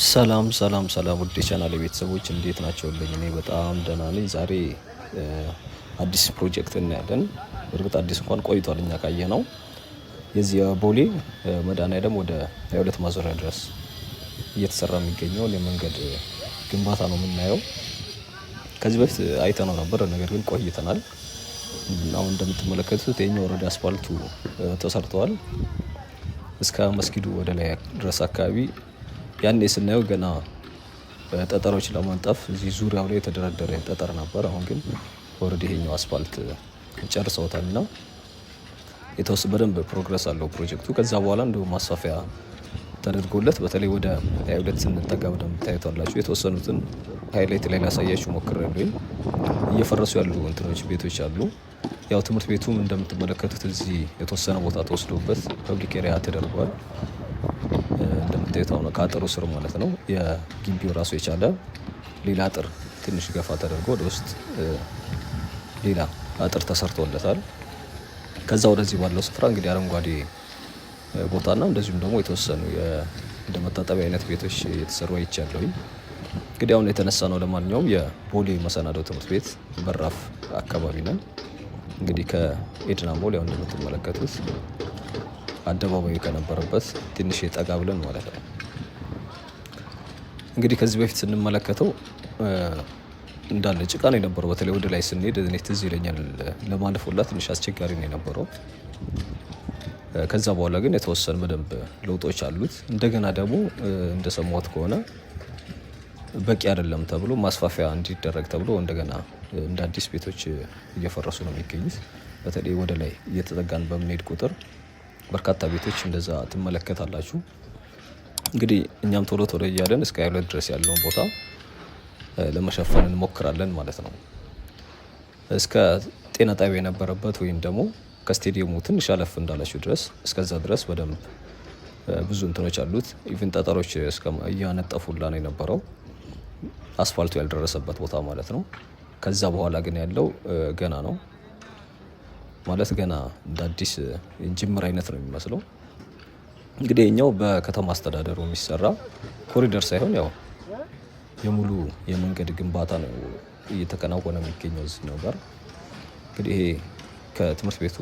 ሰላም ሰላም ሰላም ውድ የቻናሌ ቤተሰቦች እንዴት ናቸውልኝ? እኔ በጣም ደህና ነኝ። ዛሬ አዲስ ፕሮጀክት እናያለን። እርግጥ አዲስ እንኳን ቆይቷል እኛ ካየነው። የዚህ የቦሌ መድኃኒዓለም ወደ 22 ማዞሪያ ድረስ እየተሰራ የሚገኘውን የመንገድ ግንባታ ነው የምናየው። ከዚህ በፊት አይተነው ነበር፣ ነገር ግን ቆይተናል። አሁን እንደምትመለከቱት የኛው ወረዳ አስፋልቱ ተሰርተዋል እስከ መስጊዱ ወደ ላይ ድረስ አካባቢ። ያኔ ስናየው ገና ጠጠሮች ለማንጠፍ እዚህ ዙሪያው ላይ የተደረደረ ጠጠር ነበር። አሁን ግን ወረድ ይሄኛው አስፋልት ጨርሰውታል እና በደንብ ፕሮግረስ አለው ፕሮጀክቱ። ከዛ በኋላ እንደው ማስፋፊያ ተደርጎለት በተለይ ወደ 22 ስንጠጋ በደንብ ታይቷላችሁ። የተወሰኑትን ሃይላይት ላይ ላሳያችሁ ሞክሬያለሁ። እየፈረሱ ያሉ እንትኖች ቤቶች አሉ። ያው ትምህርት ቤቱም እንደምትመለከቱት እዚህ የተወሰነ ቦታ ተወስዶበት ፐብሊክ ኤሪያ ተደርጓል። እንደምታዩት አሁን ከአጥሩ ስር ማለት ነው። የግቢው ራሱ የቻለ ሌላ አጥር ትንሽ ገፋ ተደርጎ ወደ ውስጥ ሌላ አጥር ተሰርቶለታል። ከዛ ወደዚህ ባለው ስፍራ እንግዲህ አረንጓዴ ቦታና እንደዚሁም ደግሞ የተወሰኑ እንደ መታጠቢያ አይነት ቤቶች የተሰሩ አይቻለሁኝ። እንግዲህ አሁን የተነሳ ነው። ለማንኛውም የቦሌ መሰናዶ ትምህርት ቤት በራፍ አካባቢ ነን። እንግዲህ ከኤድና ሞል ያው እንደምትመለከቱት አደባባዩ ከነበረበት ትንሽ የጠጋ ብለን ማለት ነው። እንግዲህ ከዚህ በፊት ስንመለከተው እንዳለ ጭቃ ነው የነበረው። በተለይ ወደ ላይ ስንሄድ እኔ ትዝ ይለኛል ለማለፍ ሁላ ትንሽ አስቸጋሪ ነው የነበረው። ከዛ በኋላ ግን የተወሰኑ በደንብ ለውጦች አሉት። እንደገና ደግሞ እንደሰማሁት ከሆነ በቂ አይደለም ተብሎ ማስፋፊያ እንዲደረግ ተብሎ እንደገና እንደ አዲስ ቤቶች እየፈረሱ ነው የሚገኙት። በተለይ ወደ ላይ እየተጠጋን በምንሄድ ቁጥር በርካታ ቤቶች እንደዛ ትመለከታላችሁ። እንግዲህ እኛም ቶሎ ቶሎ እያለን እስከ 22 ድረስ ያለውን ቦታ ለመሸፈን እንሞክራለን ማለት ነው። እስከ ጤና ጣቢያ የነበረበት ወይም ደግሞ ከስቴዲየሙ ትንሽ አለፍ እንዳላችሁ ድረስ እስከዛ ድረስ በደንብ ብዙ እንትኖች አሉት። ኢቭን ጠጠሮች እያነጠፉላ ነው የነበረው፣ አስፋልቱ ያልደረሰበት ቦታ ማለት ነው። ከዛ በኋላ ግን ያለው ገና ነው ማለት ገና እንደ አዲስ ጅምር አይነት ነው የሚመስለው። እንግዲህ የኛው በከተማ አስተዳደሩ የሚሰራ ኮሪደር ሳይሆን ያው የሙሉ የመንገድ ግንባታ ነው እየተከናወነ የሚገኘው እዚህ ነው ጋር። እንግዲህ ይሄ ከትምህርት ቤቱ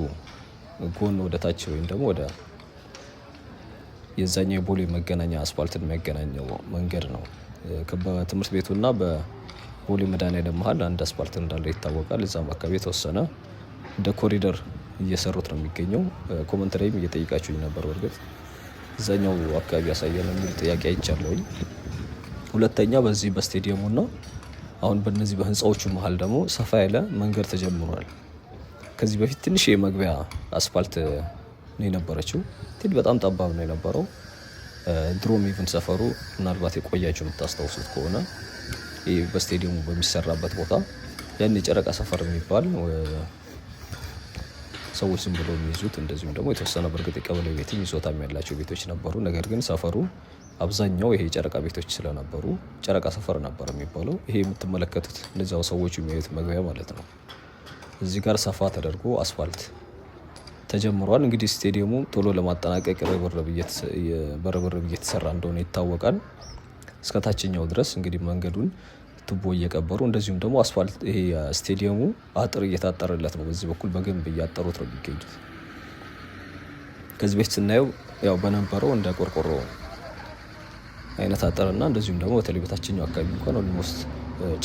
ጎን ወደ ታች ወይም ደግሞ ወደ የዛኛው የቦሌ መገናኛ አስፋልትን የሚያገናኘው መንገድ ነው። በትምህርት ቤቱና በቦሌ መድኃኒዓለም መሀል አንድ አስፋልት እንዳለ ይታወቃል። እዛም አካባቢ የተወሰነ እንደ ኮሪደር እየሰሩት ነው የሚገኘው። ኮመንት ላይም እየጠይቃችሁኝ ነበር። በእርግጥ እዛኛው አካባቢ ያሳየን የሚል ጥያቄ አይቻለሁኝ። ሁለተኛ በዚህ በስቴዲየሙና አሁን በእነዚህ በህንፃዎቹ መሀል ደግሞ ሰፋ ያለ መንገድ ተጀምሯል። ከዚህ በፊት ትንሽ የመግቢያ አስፋልት ነው የነበረችው። በጣም ጠባብ ነው የነበረው። ድሮም ኢቭን ሰፈሩ ምናልባት የቆያችሁ የምታስታውሱት ከሆነ ይህ በስቴዲየሙ በሚሰራበት ቦታ ያን የጨረቃ ሰፈር የሚባል ሰዎች ዝም ብሎ የሚይዙት እንደዚሁም ደግሞ የተወሰነ በእርግጥ የቀበሌ ቤትም ይዞታም ያላቸው ቤቶች ነበሩ። ነገር ግን ሰፈሩ አብዛኛው ይሄ ጨረቃ ቤቶች ስለነበሩ ጨረቃ ሰፈር ነበር የሚባለው። ይሄ የምትመለከቱት እነዚያው ሰዎች የሚያዩት መግቢያ ማለት ነው። እዚህ ጋር ሰፋ ተደርጎ አስፋልት ተጀምሯል። እንግዲህ ስቴዲየሙ ቶሎ ለማጠናቀቅ በርብርብ እየተሰራ እንደሆነ ይታወቃል። እስከ ታችኛው ድረስ እንግዲህ መንገዱን ቱቦ እየቀበሩ እንደዚሁም ደግሞ አስፋልት ይሄ ስቴዲየሙ አጥር እየታጠረለት ነው። በዚህ በኩል በግንብ እያጠሩት ነው የሚገኙት። ከዚህ በፊት ስናየው ያው በነበረው እንደ ቆርቆሮ አይነት አጥርና እንደዚሁም ደግሞ በተለይ በታችኛው አካባቢ እንኳን ኦልሞስት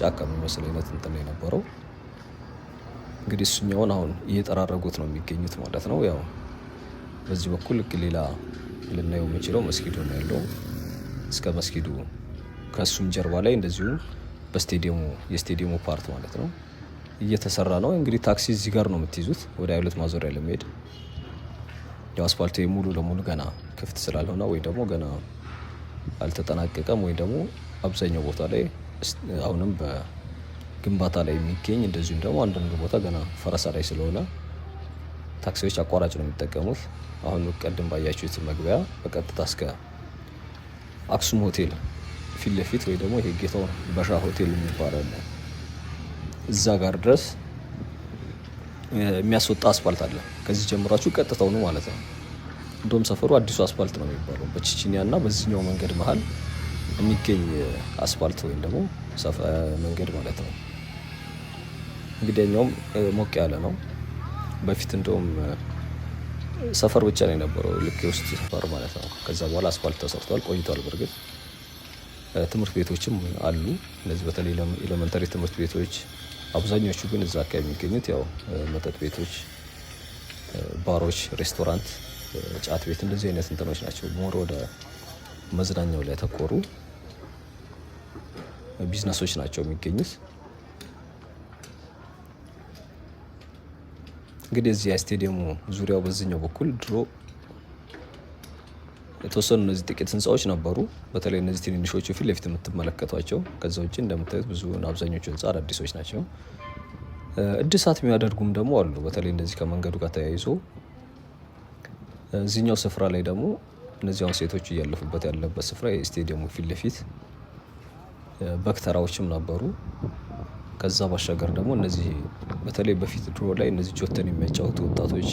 ጫካ የሚመስል አይነት እንትን የነበረው እንግዲህ እሱኛውን አሁን እየጠራረጉት ነው የሚገኙት ማለት ነው። ያው በዚህ በኩል ሌላ ልናየው የምንችለው መስጊዱ ነው ያለው። እስከ መስጊዱ ከሱም ጀርባ ላይ እንደዚሁ የስቴዲየሙ ፓርት ማለት ነው እየተሰራ ነው። እንግዲህ ታክሲ እዚህ ጋር ነው የምትይዙት ወደ 22 ማዞሪያ ለመሄድ። ያው አስፋልቱ ሙሉ ለሙሉ ገና ክፍት ስላልሆነ ወይ ደግሞ ገና አልተጠናቀቀም ወይ ደግሞ አብዛኛው ቦታ ላይ አሁንም በግንባታ ላይ የሚገኝ እንደዚሁም ደግሞ አንዳንድ ቦታ ገና ፈረሳ ላይ ስለሆነ ታክሲዎች አቋራጭ ነው የሚጠቀሙት። አሁን ቀደም ባያችሁት መግቢያ በቀጥታ እስከ አክሱም ሆቴል ፊት ለፊት ወይ ደግሞ ይሄ ጌታው በሻ ሆቴል የሚባለው እዛ ጋር ድረስ የሚያስወጣ አስፋልት አለ። ከዚህ ጀምራችሁ ቀጥታው ነው ማለት ነው። እንደውም ሰፈሩ አዲሱ አስፋልት ነው የሚባለው። በቺቺኒያ እና በዚህኛው መንገድ መሀል የሚገኝ አስፋልት ወይም ደግሞ ሰፋ መንገድ ማለት ነው። እንግዲህ ያኛውም ሞቅ ያለ ነው። በፊት እንደውም ሰፈር ብቻ ነው የነበረው፣ ልክ የውስጥ ሰፈር ማለት ነው። ከዛ በኋላ አስፋልት ተሰርቷል ቆይቷል። በእርግጥ ትምህርት ቤቶችም አሉ። እነዚህ በተለይ ኤሌመንተሪ ትምህርት ቤቶች አብዛኞቹ ግን እዛ አካባቢ የሚገኙት ያው መጠጥ ቤቶች፣ ባሮች፣ ሬስቶራንት፣ ጫት ቤት እንደዚህ አይነት እንትኖች ናቸው። ሞር ወደ መዝናኛው ላይ ያተኮሩ ቢዝነሶች ናቸው የሚገኙት። እንግዲህ እዚህ ስቴዲየሙ ዙሪያው በዚህኛው በኩል ድሮ የተወሰኑ እነዚህ ጥቂት ህንፃዎች ነበሩ። በተለይ እነዚህ ትንንሾቹ ፊት ለፊት የምትመለከቷቸው። ከዛ ውጭ እንደምታዩት ብዙ አብዛኞቹ ህንፃ አዳዲሶች ናቸው። እድሳት የሚያደርጉም ደግሞ አሉ። በተለይ እንደዚህ ከመንገዱ ጋር ተያይዞ እዚህኛው ስፍራ ላይ ደግሞ እነዚያውን ሴቶች እያለፉበት ያለበት ስፍራ የስቴዲየሙ ፊት ለፊት በግ ተራዎችም ነበሩ። ከዛ ባሻገር ደግሞ እነዚህ በተለይ በፊት ድሮ ላይ እነዚህ ጆተን የሚያጫወቱ ወጣቶች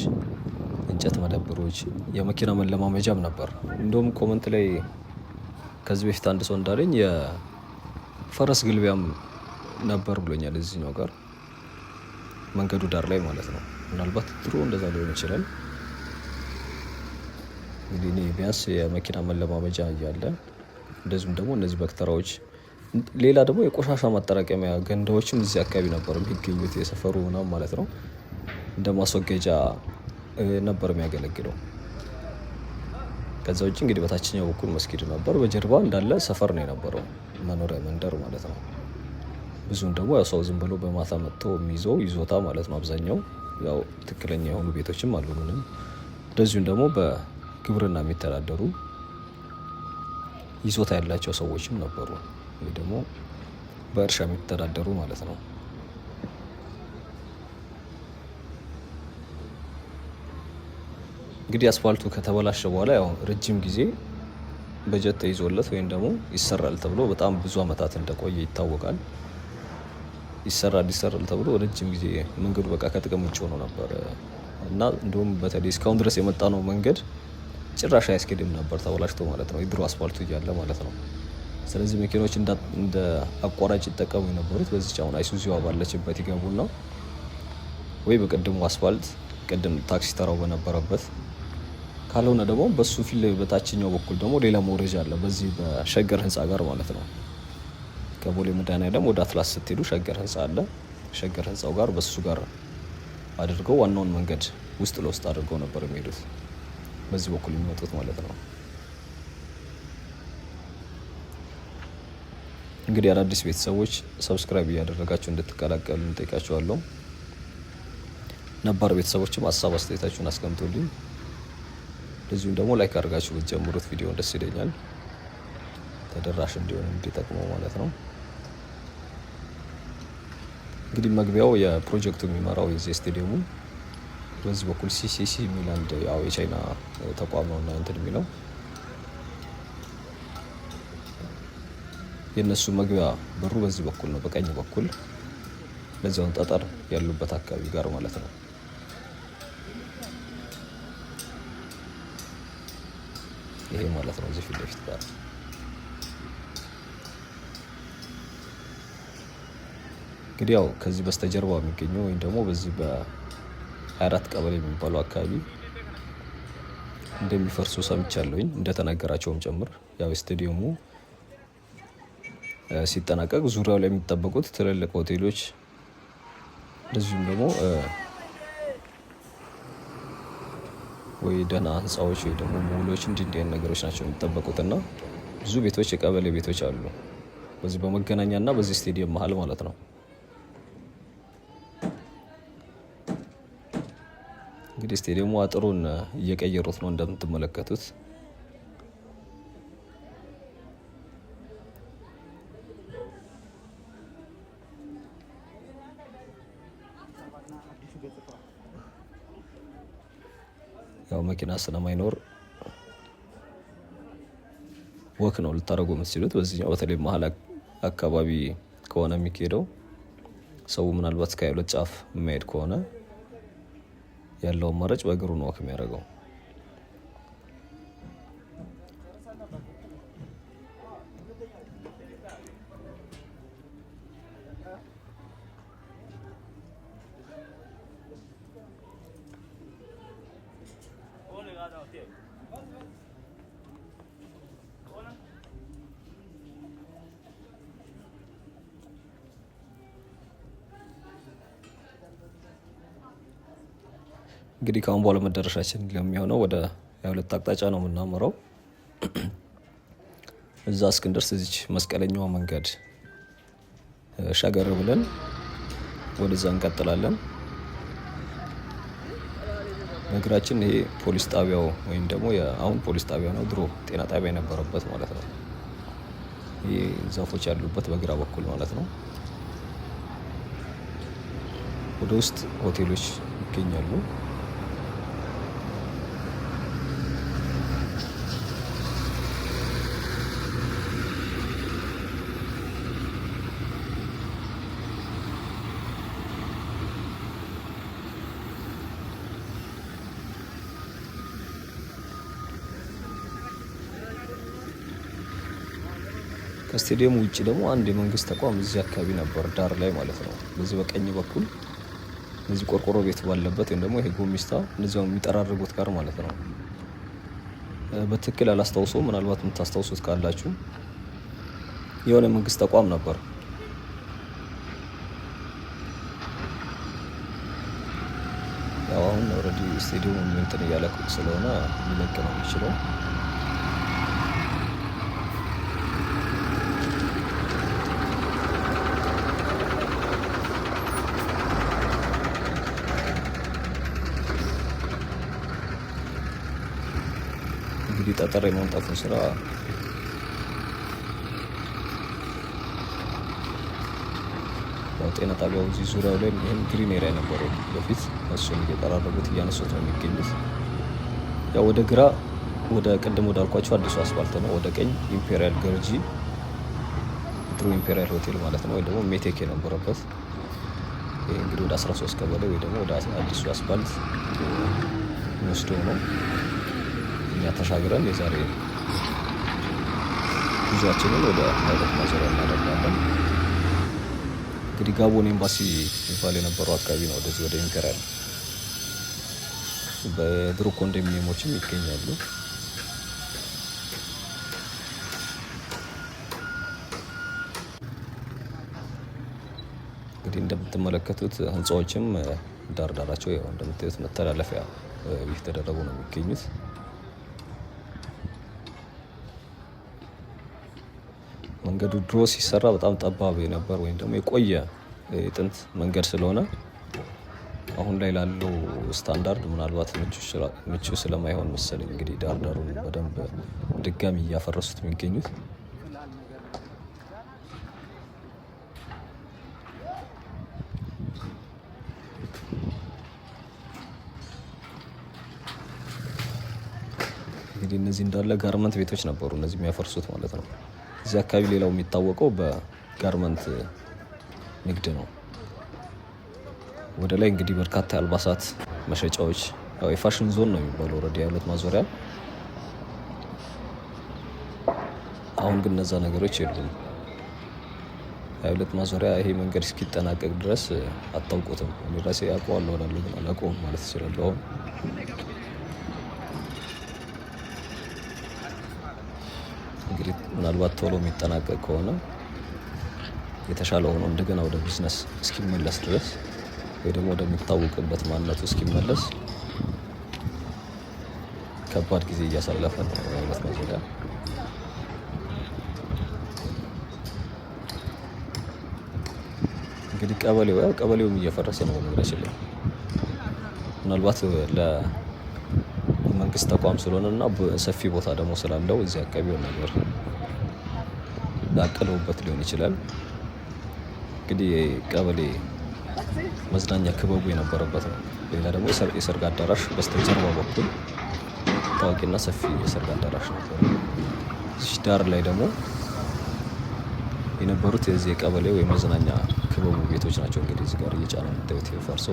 እንጨት መደብሮች፣ የመኪና መለማመጃም ነበር። እንደውም ኮመንት ላይ ከዚህ በፊት አንድ ሰው እንዳለኝ የፈረስ ግልቢያም ነበር ብሎኛል። እዚህኛው ጋር መንገዱ ዳር ላይ ማለት ነው። ምናልባት ድሮ እንደዛ ሊሆን ይችላል። እንግዲህ እኔ ቢያንስ የመኪና መለማመጃ እያለ እንደዚሁም ደግሞ እነዚህ በክተራዎች፣ ሌላ ደግሞ የቆሻሻ ማጠራቀሚያ ገንዳዎችም እዚህ አካባቢ ነበር የሚገኙት፣ የሰፈሩ ምናምን ማለት ነው። እንደ ማስወገጃ ነበር የሚያገለግለው። ከዛ ውጭ እንግዲህ በታችኛው በኩል መስጊድ ነበር። በጀርባ እንዳለ ሰፈር ነው የነበረው፣ መኖሪያ መንደር ማለት ነው። ብዙም ደግሞ ያው ሰው ዝም ብሎ በማታ መጥቶ የሚይዘው ይዞታ ማለት ነው። አብዛኛው ያው ትክክለኛ የሆኑ ቤቶችም አሉ ምንም። እንደዚሁም ደግሞ በግብርና የሚተዳደሩ ይዞታ ያላቸው ሰዎችም ነበሩ፣ ወይ ደግሞ በእርሻ የሚተዳደሩ ማለት ነው። እንግዲህ አስፋልቱ ከተበላሸ በኋላ ያው ረጅም ጊዜ በጀት ተይዞለት ወይም ደግሞ ይሰራል ተብሎ በጣም ብዙ አመታት እንደቆየ ይታወቃል። ይሰራል ተብሎ ረጅም ጊዜ መንገዱ በቃ ከጥቅም ውጭ ሆኖ ነበር እና እንደውም በተለይ እስካሁን ድረስ የመጣ ነው መንገድ ጭራሽ አያስኬድም ነበር ተበላሽቶ ማለት ነው፣ የድሮ አስፋልቱ እያለ ማለት ነው። ስለዚህ መኪኖች እንደ አቋራጭ ይጠቀሙ የነበሩት በዚህ አሁን አይሱዚዋ ባለችበት ይገቡና ወይ በቀድሞ አስፋልት ቅድም ታክሲ ተራው በነበረበት፣ ካልሆነ ደግሞ በሱ ፊት በታችኛው በኩል ደግሞ ሌላ መውረጃ አለ፣ በዚህ በሸገር ህንፃ ጋር ማለት ነው። ከቦሌ መድኃኒዓለም ወደ አትላስ ስትሄዱ ሸገር ህንፃ አለ። ሸገር ህንፃው ጋር በሱ ጋር አድርገው ዋናውን መንገድ ውስጥ ለውስጥ አድርገው ነበር የሚሄዱት፣ በዚህ በኩል የሚመጡት ማለት ነው። እንግዲህ አዳዲስ ቤተሰቦች ሰብስክራይብ እያደረጋችሁ እንድትቀላቀሉ እንጠይቃችኋለሁ። ነባር ቤተሰቦችም ሀሳብ አስተያየታችሁን አስቀምጡልኝ። እንደዚሁም ደግሞ ላይክ አድርጋችሁ ብትጀምሩት ቪዲዮን ደስ ይለኛል፣ ተደራሽ እንዲሆን እንዲጠቅመው ማለት ነው። እንግዲህ መግቢያው የፕሮጀክቱ የሚመራው የዚህ ስቴዲየሙ በዚህ በኩል ሲሲሲ የሚል አንድ ያው የቻይና ተቋም ነው እና እንትን የሚለው የእነሱ መግቢያ በሩ በዚህ በኩል ነው፣ በቀኝ በኩል ለዚያውን ጠጠር ያሉበት አካባቢ ጋር ማለት ነው። ይሄ ማለት ነው እዚህ ፊት ለፊት ጋር እንግዲህ ያው ከዚህ በስተጀርባ የሚገኘው ወይም ደግሞ በዚህ በ24 ቀበሌ የሚባለው አካባቢ እንደሚፈርሱ ሰምቻለሁኝ፣ እንደተነገራቸውም ጭምር። ያው ስቴዲየሙ ሲጠናቀቅ ዙሪያው ላይ የሚጠበቁት ትልልቅ ሆቴሎች እንደዚሁም ደግሞ ወይ ደህና ህንፃዎች ወይ ደግሞ ሞሎች እንዲህ አይነት ነገሮች ናቸው የሚጠበቁት እና ብዙ ቤቶች የቀበሌ ቤቶች አሉ በዚህ በመገናኛ እና በዚህ ስቴዲየም መሀል ማለት ነው። እንግዲህ ስቴዲየሙ አጥሩን እየቀየሩት ነው እንደምትመለከቱት። ያው መኪና ስለማይኖር ወክ ነው ልታደርጉ የምትችሉት። በዚህኛው በተለይ መሀል አካባቢ ከሆነ የሚካሄደው ሰው ምናልባት ከሁለት ጫፍ የሚሄድ ከሆነ ያለው አማራጭ በእግሩ ነው ወክ የሚያደርገው። እንግዲህ ከአሁን በኋላ መዳረሻችን ለሚሆነው ወደ 22 አቅጣጫ ነው የምናመራው። እዛ እስክንደርስ እዚች መስቀለኛዋ መንገድ ሻገር ብለን ወደዛ እንቀጥላለን። በእግራችን ይሄ ፖሊስ ጣቢያው ወይም ደግሞ አሁን ፖሊስ ጣቢያ ነው፣ ድሮ ጤና ጣቢያ የነበረበት ማለት ነው። ይህ ዛፎች ያሉበት በግራ በኩል ማለት ነው። ወደ ውስጥ ሆቴሎች ይገኛሉ። ከስቴዲየሙ ውጭ ደግሞ አንድ የመንግስት ተቋም እዚህ አካባቢ ነበር፣ ዳር ላይ ማለት ነው። በዚህ በቀኝ በኩል እዚህ ቆርቆሮ ቤት ባለበት ወይም ደግሞ ይሄ ጎሚስታ እነዚያው የሚጠራርጉት ጋር ማለት ነው። በትክክል አላስታውሰውም፣ ምናልባት የምታስታውሱት ካላችሁ የሆነ የመንግስት ተቋም ነበር። ያው አሁን ኦልሬዲ ስቴዲየሙ እንትን እያለ ስለሆነ ሊለቅ ነው የሚችለው። እንግዲህ ጠጠር የማንጠፉን ስራ ጤና ጣቢያው እዚህ ዙሪያው ላይ ይህም ግሪን ኤሪያ ነበረው በፊት፣ እሱን እየጠራረጉት እያነሱት ነው የሚገኙት። ያው ወደ ግራ ወደ ቅድም ወዳልኳቸው አዲሱ አስፋልት ነው፣ ወደ ቀኝ ኢምፔሪያል ገርጂ ድሮ ኢምፔሪያል ሆቴል ማለት ነው፣ ወይ ደግሞ ሜቴክ የነበረበት። ይህ እንግዲህ ወደ 13 ቀበሌ ወይ ደግሞ ወደ አዲሱ አስፋልት የሚወስደው ነው። እኛ ተሻግረን የዛሬ ጉዟችንን ወደ ሀይለት ማዞሪያ እናደርጋለን። እንግዲህ ጋቦን ኤምባሲ የሚባል የነበረው አካባቢ ነው። ወደዚህ ወደ ኢምፔሪያል በድሮ ኮንዶሚኒየሞችም ይገኛሉ። እንግዲህ እንደምትመለከቱት ህንፃዎችም ዳርዳራቸው እንደምታዩት መተላለፊያ እየተደረጉ ነው የሚገኙት። መንገዱ ድሮ ሲሰራ በጣም ጠባብ የነበር ወይም ደግሞ የቆየ የጥንት መንገድ ስለሆነ አሁን ላይ ላለው ስታንዳርድ ምናልባት ምቹ ስለማይሆን መሰለኝ እንግዲህ ዳርዳሩን በደንብ ድጋሚ እያፈረሱት የሚገኙት። እንግዲህ እነዚህ እንዳለ ጋርመንት ቤቶች ነበሩ እነዚህ የሚያፈርሱት ማለት ነው። እዚህ አካባቢ ሌላው የሚታወቀው በጋርመንት ንግድ ነው። ወደ ላይ እንግዲህ በርካታ የአልባሳት መሸጫዎች፣ ያው የፋሽን ዞን ነው የሚባለው ኦልሬዲ ሀይለት ማዞሪያ። አሁን ግን እነዛ ነገሮች የሉም። ሀይለት ማዞሪያ ይሄ መንገድ እስኪጠናቀቅ ድረስ አታውቁትም። እኔ ራሴ አውቀዋለሁ እላለሁ ግን አላውቀውም ማለት እችላለሁ አሁን። እንግዲህ ምናልባት ቶሎ የሚጠናቀቅ ከሆነ የተሻለ ሆኖ እንደገና ወደ ቢዝነስ እስኪመለስ ድረስ ወይ ደግሞ ወደሚታወቅበት ማንነቱ እስኪመለስ ከባድ ጊዜ እያሳለፈ ነው ሀይለት ማዞሪያ። እንግዲህ ቀበሌውም እየፈረሰ ነው በነገራችን ላይ። ምናልባት ለመንግስት ተቋም ስለሆነ እና ሰፊ ቦታ ደግሞ ስላለው እዚህ አካባቢውን ነገር አቅደውበት ሊሆን ይችላል። እንግዲህ ቀበሌ መዝናኛ ክበቡ የነበረበት ነው። ሌላ ደግሞ የሰርግ አዳራሽ በስተጀርባ በኩል ታዋቂና ሰፊ የሰርግ አዳራሽ ነበር። እዚህ ዳር ላይ ደግሞ የነበሩት የዚህ የቀበሌ ወይ መዝናኛ ክበቡ ቤቶች ናቸው። እንግዲህ እዚህ ጋር እየጫነ የምታዩት ፈርሶ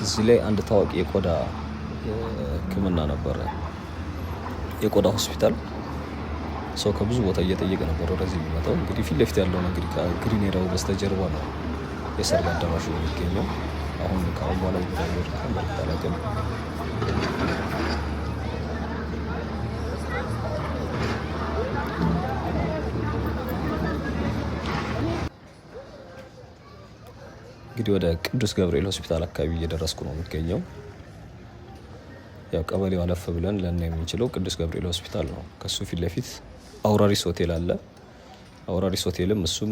እዚህ ላይ አንድ ታዋቂ የቆዳ ሕክምና ነበረ፣ የቆዳ ሆስፒታል። ሰው ከብዙ ቦታ እየጠየቀ ነበር ወደዚህ የሚመጣው። እንግዲህ ፊት ለፊት ያለው እንግዲህ ከግሪን ኤሪያው በስተጀርባ ነው የሰርግ አዳራሹ የሚገኘው። አሁን ከአሁን በኋላ ይታወር ከመርታላቀም እንግዲህ ወደ ቅዱስ ገብርኤል ሆስፒታል አካባቢ እየደረስኩ ነው የሚገኘው። ያው ቀበሌው አለፍ ብለን ልናይ የምንችለው ቅዱስ ገብርኤል ሆስፒታል ነው። ከሱ ፊት ለፊት አውራሪስ ሆቴል አለ። አውራሪስ ሆቴልም እሱም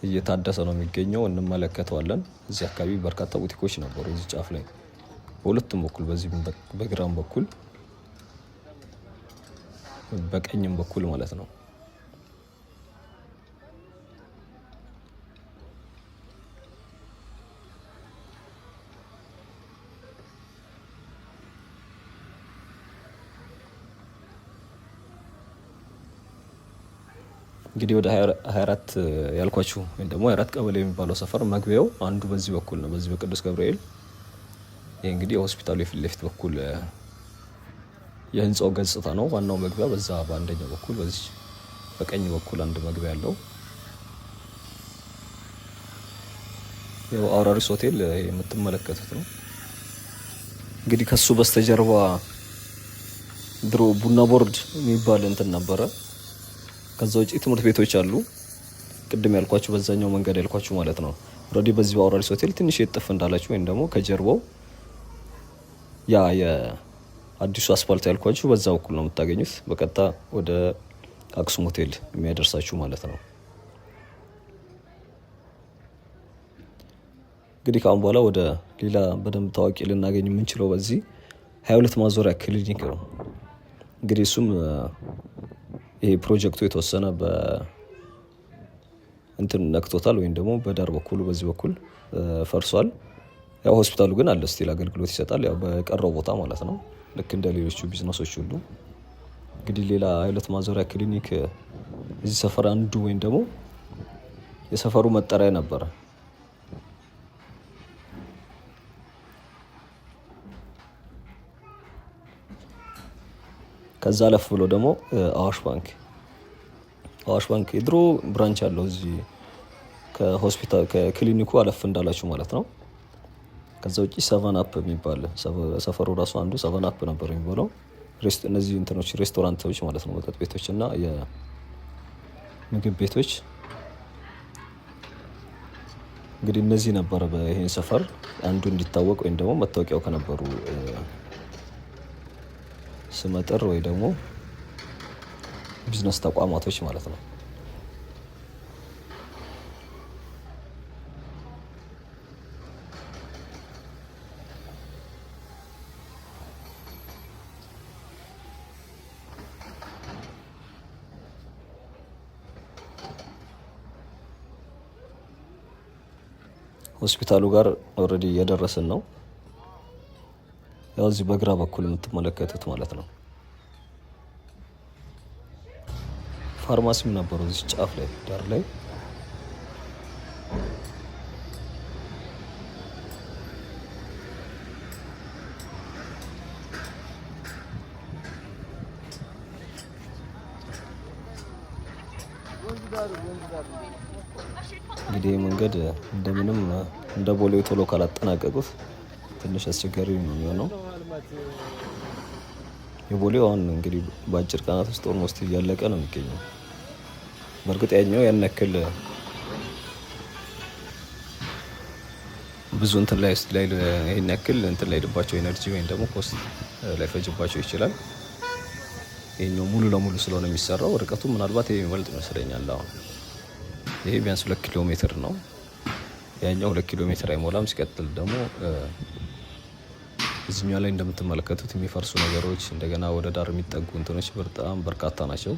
እየታደሰ ነው የሚገኘው፣ እንመለከተዋለን። እዚህ አካባቢ በርካታ ቡቲኮች ነበሩ፣ እዚህ ጫፍ ላይ በሁለቱም በኩል፣ በዚህ በግራም በኩል በቀኝም በኩል ማለት ነው። እንግዲህ ወደ 24 ያልኳችሁ ወይም ደግሞ 24 ቀበሌ የሚባለው ሰፈር መግቢያው አንዱ በዚህ በኩል ነው፣ በዚህ በቅዱስ ገብርኤል። ይህ እንግዲህ የሆስፒታሉ የፊት ለፊት በኩል የህንፃው ገጽታ ነው። ዋናው መግቢያ በዛ በአንደኛው በኩል፣ በዚህ በቀኝ በኩል አንድ መግቢያ ያለው ያው አውራሪስ ሆቴል የምትመለከቱት ነው። እንግዲህ ከሱ በስተጀርባ ድሮ ቡና ቦርድ የሚባል እንትን ነበረ። ከዛ ውጪ ትምህርት ቤቶች አሉ። ቅድም ያልኳችሁ በዛኛው መንገድ ያልኳችሁ ማለት ነው። ኦልሬዲ በዚህ በአውራሪስ ሆቴል ትንሽ የጥፍ እንዳላችሁ ወይም ደግሞ ከጀርባው ያ የአዲሱ አስፋልት ያልኳችሁ በዛ በኩል ነው የምታገኙት። በቀጥታ ወደ አክሱም ሆቴል የሚያደርሳችሁ ማለት ነው። እንግዲህ ከአሁን በኋላ ወደ ሌላ በደንብ ታዋቂ ልናገኝ የምንችለው በዚህ 22 ማዞሪያ ክሊኒክ ነው። እንግዲህ እሱም ይሄ ፕሮጀክቱ የተወሰነ እንትን ነክቶታል፣ ወይም ደግሞ በዳር በኩሉ በዚህ በኩል ፈርሷል። ያው ሆስፒታሉ ግን አለ፣ ስቲል አገልግሎት ይሰጣል። ያው በቀረው ቦታ ማለት ነው፣ ልክ እንደ ሌሎቹ ቢዝነሶች ሁሉ። እንግዲህ ሌላ 22 ማዞሪያ ክሊኒክ እዚህ ሰፈር አንዱ ወይም ደግሞ የሰፈሩ መጠሪያ ነበረ። ከዛ አለፍ ብሎ ደግሞ አዋሽ ባንክ የድሮ ብራንች አለው እዚህ ከሆስፒታል ከክሊኒኩ አለፍ እንዳላችሁ ማለት ነው። ከዛ ውጪ ሰቨን አፕ የሚባል ሰፈሩ ራሱ አንዱ ሰቨን አፕ ነበር የሚባለው። እነዚህ እንትኖች ሬስቶራንቶች ማለት ነው፣ መጠጥ ቤቶች እና የምግብ ቤቶች። እንግዲህ እነዚህ ነበረ በይሄን ሰፈር አንዱ እንዲታወቅ ወይም ደግሞ መታወቂያው ከነበሩ ስመጥር ወይ ደግሞ ቢዝነስ ተቋማቶች ማለት ነው። ሆስፒታሉ ጋር ኦልሬዲ እየደረስን ነው። ያው እዚህ በግራ በኩል የምትመለከቱት ማለት ነው። ፋርማሲም ነበሩ እዚህ ጫፍ ላይ ዳር ላይ። እንግዲህ መንገድ እንደምንም እንደ ቦሌው ቶሎ ካላጠናቀቁት ትንሽ አስቸጋሪ ነው የሚሆነው። የቦሌው አሁን እንግዲህ በአጭር ቀናት ውስጥ ኦልሞስት እያለቀ ነው የሚገኘው። በእርግጥ ያኛው ያን ያክል ብዙ እንትን ላይ ይሄን ያክል እንትን ላይ ልባቸው ኤነርጂ ወይም ደግሞ ኮስት ላይ ፈጅባቸው ይችላል። ይሄኛው ሙሉ ለሙሉ ስለሆነ የሚሰራው ርቀቱ ምናልባት ይሄ የሚበልጥ ይመስለኛል። አሁን ይሄ ቢያንስ 2 ኪሎ ሜትር ነው፣ ያኛው 2 ኪሎ ሜትር አይሞላም። ሲቀጥል ደግሞ እዚህኛው ላይ እንደምትመለከቱት የሚፈርሱ ነገሮች እንደገና ወደ ዳር የሚጠጉ እንትኖች በጣም በርካታ ናቸው።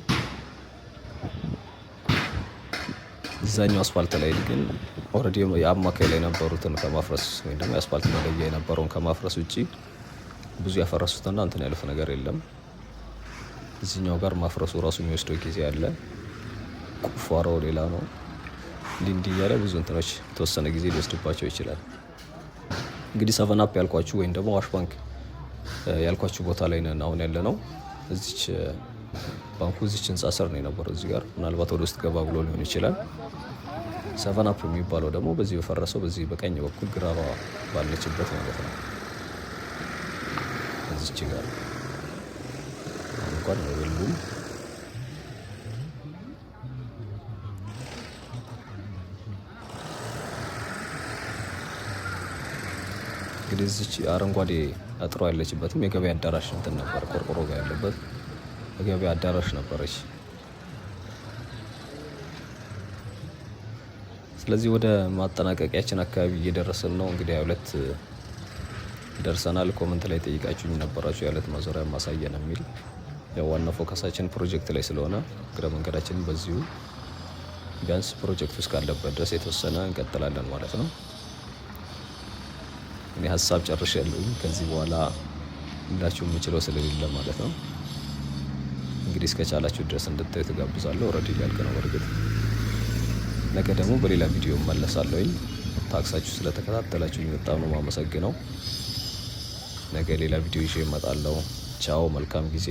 እዛኛው አስፋልት ላይ ግን ኦልሬዲ የአማካይ ላይ የነበሩትን ከማፍረስ ወይም ደግሞ የአስፋልት መለያ የነበረውን ከማፍረስ ውጭ ብዙ ያፈረሱትና እንትን ያሉት ነገር የለም። እዚህኛው ጋር ማፍረሱ ራሱ የሚወስደው ጊዜ አለ። ቁፋሮው ሌላ ነው። እንዲህ እያለ ብዙ እንትኖች የተወሰነ ጊዜ ሊወስድባቸው ይችላል። እንግዲህ ሰቨን አፕ ያልኳችሁ ወይም ደግሞ አዋሽ ባንክ ያልኳችሁ ቦታ ላይ ነን አሁን ያለ ነው። እዚች ባንኩ እዚች ህንጻ ስር ነው የነበረው። እዚህ ጋር ምናልባት ወደ ውስጥ ገባ ብሎ ሊሆን ይችላል። ሰቨን አፕ የሚባለው ደግሞ በዚህ በፈረሰው በዚህ በቀኝ በኩል ግራባ ባለችበት ማለት ነው። እዚች ጋር እንኳን የሉም። እንግዲህ እዚች አረንጓዴ አጥሮ ያለችበትም የገበያ አዳራሽ እንትን ነበር፣ ቆርቆሮ ጋር ያለበት የገበያ አዳራሽ ነበረች። ስለዚህ ወደ ማጠናቀቂያችን አካባቢ እየደረስን ነው። እንግዲህ 22 ደርሰናል። ኮመንት ላይ ጠይቃችሁኝ ነበራችሁ የዕለት ማዞሪያ ማሳየን የሚል። ያው ዋናው ፎከሳችን ፕሮጀክት ላይ ስለሆነ እግረ መንገዳችንን በዚሁ ቢያንስ ፕሮጀክት ውስጥ ካለበት ድረስ የተወሰነ እንቀጥላለን ማለት ነው። እኔ ሀሳብ ጨርሻለሁኝ። ከዚህ በኋላ ላችሁ የምችለው ስለሌለ ማለት ነው። እንግዲህ እስከቻላችሁ ድረስ እንድታዩ ትጋብዛለሁ። ኦልሬዲ ሊያልቅ ነው በእርግጥ። ነገ ደግሞ በሌላ ቪዲዮ እመለሳለሁኝ። ታክሳችሁ ስለተከታተላችሁኝ በጣም ነው የማመሰግነው። ነገ ሌላ ቪዲዮ ይዤ እመጣለሁ። ቻው፣ መልካም ጊዜ።